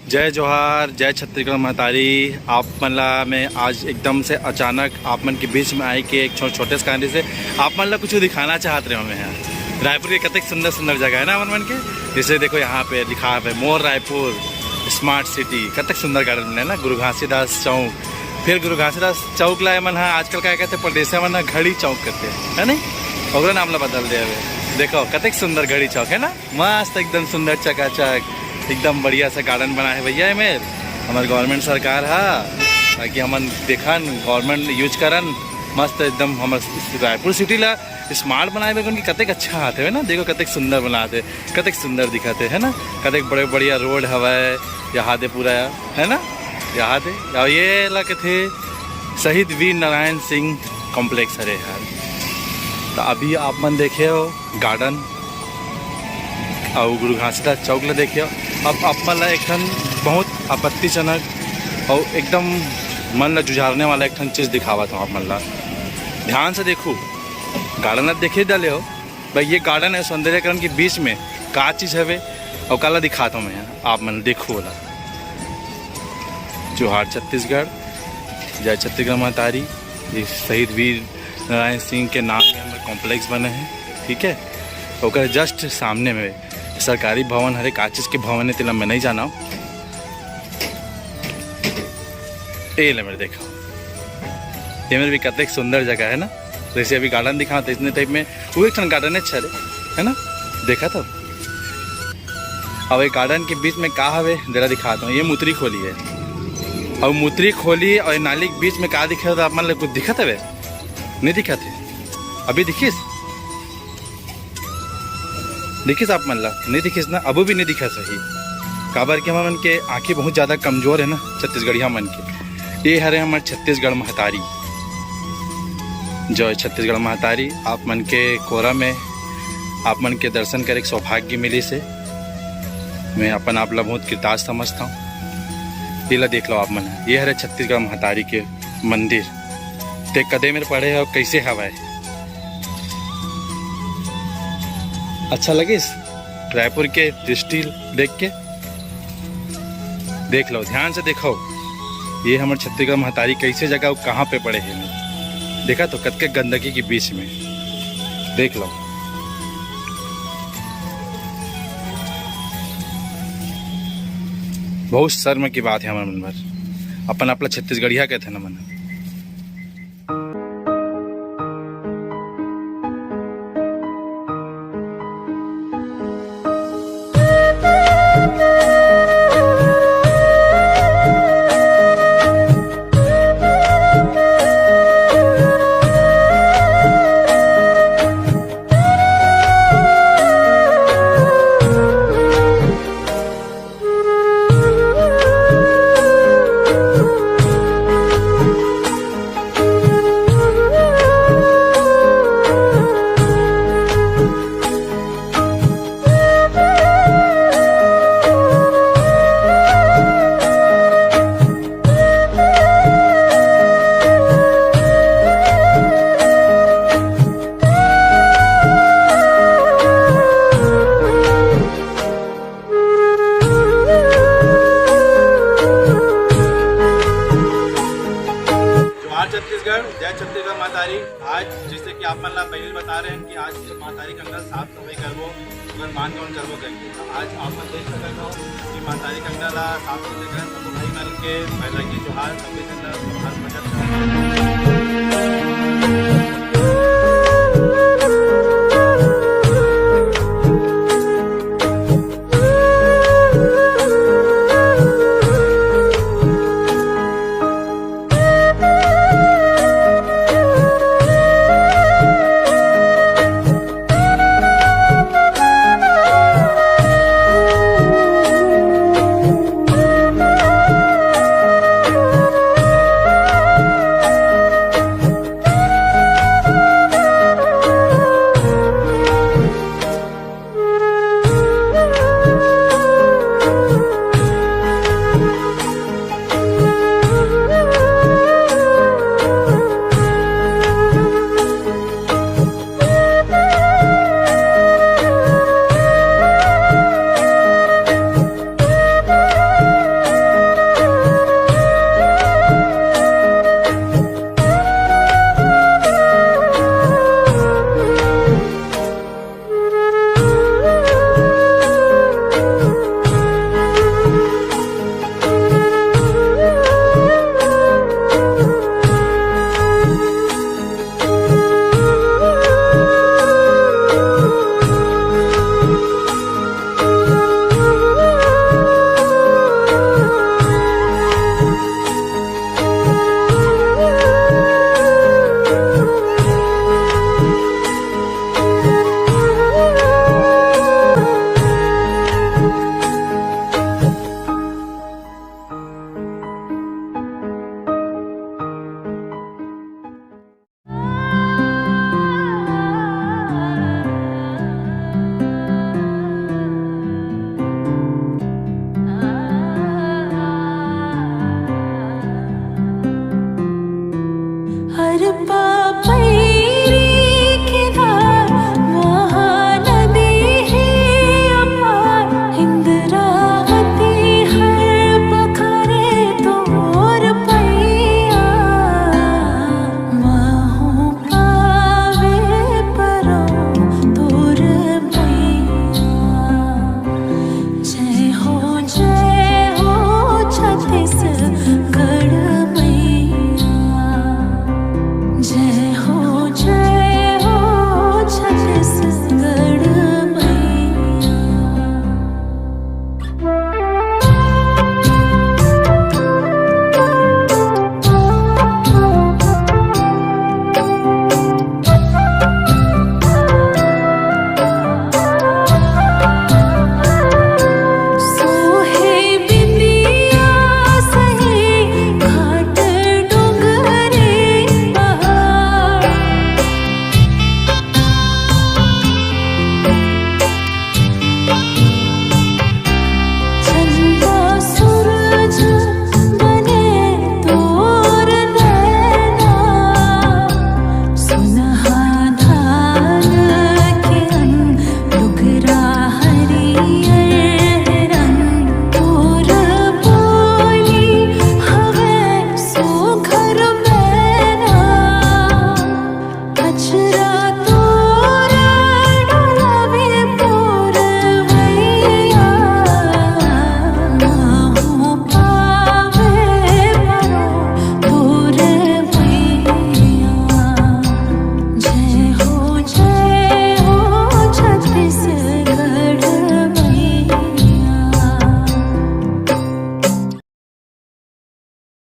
जय जोहार, जय छत्तीसगढ़ महतारी। आप मनला में आज एकदम से अचानक आप मन के बीच में आई के एक छोटे से कहानी से आप मनला कुछ दिखाना चाहते रहे हमें यहाँ रायपुर के कतक सुंदर सुंदर जगह है ना मन के। जैसे देखो यहाँ पे लिखा है मोर रायपुर स्मार्ट सिटी, कतक सुंदर गार्डन बने ना। गुरु घासीदास चौक, फिर गुरु घासीदास चौक लाए मन है आजकल क्या कहते हैं परदेसिया मन घड़ी चौक कहते हैं है नहीं, और नाम ला बदल दिया हुए। देखो कतक सुंदर घड़ी चौक है ना, मस्त एकदम सुंदर चकाचक एकदम बढ़िया सा गार्डन बना है भैया में हमारे गवर्नमेंट सरकार है, ताकि हम देखन गवर्नमेंट यूज करन मस्त एकदम हमारे रायपुर सिटी ला स्मार्ट बनाए हुए उनकी कतक अच्छा आते है ना। देखो कतक सुंदर बनाते, कतक सुंदर दिखाते है ना, कतक बड़े बढ़िया रोड हवाए यहाँ दे पूरा है ना। यहाँ दे और ये ला के थे शहीद वीर नारायण सिंह कॉम्प्लेक्स है यार। तो अभी आप मन देखे हो गार्डन और गुरु घासीदास चौक ला देखे हो। अब आप मन ला एक ठन बहुत आपत्तिजनक और एकदम मन ला जुझारने वाला एक ठन चीज़ दिखावा था। आप मन ला ध्यान से देखो, गार्डन आप देखे डाले हो भाई, ये गार्डन है सौंदर्यकरण के बीच में का चीज़ है वे और काला दिखाता हूँ मैं यहाँ। आप मन देखो बोला जोहार छत्तीसगढ़, जय छत्तीसगढ़ महतारी। ये शहीद वीर नारायण सिंह के नाम में हमारे कॉम्प्लेक्स बने हैं, ठीक है। और जस्ट सामने में सरकारी भवन हरे का चीज़ के भवन है तिला मैं नहीं जाना हूँ। ये ले मेरे देखो, ये मेरे भी कतक सुंदर जगह है ना। जैसे अभी गार्डन दिखा था इतने टाइप में वो एक गार्डन है अच्छा है ना, देखा तो। अब ये गार्डन के बीच में का हवे जरा दिखाता हूँ। ये मूत्री खोली है और मूत्री खोली और नाली के बीच में का दिखा था आप मन कुछ दिखा था वे नहीं दिखा थे। अभी दिखिस आप मन ला नहीं दिखिस ना, अब भी नहीं दिखा सही काबर के मन के आँखें बहुत ज़्यादा कमजोर है ना छत्तीसगढ़िया मन के। ये हरे हमारे छत्तीसगढ़ महतारी, जय छत्तीसगढ़ महतारी। आप मन के कोरा में आप मन के दर्शन कर एक सौभाग्य मिली से मैं अपन आप ला बहुत कृतार्थ समझता हूँ। ये ला देख लो आप मन, ये हरे छत्तीसगढ़ महतारी के मंदिर ते कदे मेरे पड़े है और कैसे हवाए अच्छा लगे इस रायपुर के दृष्टि देख के। देख लो ध्यान से देखो, ये हमारे छत्तीसगढ़ महतारी कैसे जगह कहाँ पे पड़े हैं। देखा तो कतके गंदगी के बीच में, देख लो। बहुत शर्म की बात है हमारे मन भर, अपन अपना छत्तीसगढ़िया कहते ना मन। छत्तीसगढ़, जय छत्तीसगढ़ महतारी। आज जैसे कि आप मन ला पहले बता रहे हैं कि आज महतारी कंडल साफ सफाई करबो अगर मान कौन करबो करके। तो आज आप मन देख सकते हो कि महतारी कंडल साफ सफाई करें तो भाई मान के पहला की जोहार सभी जोहार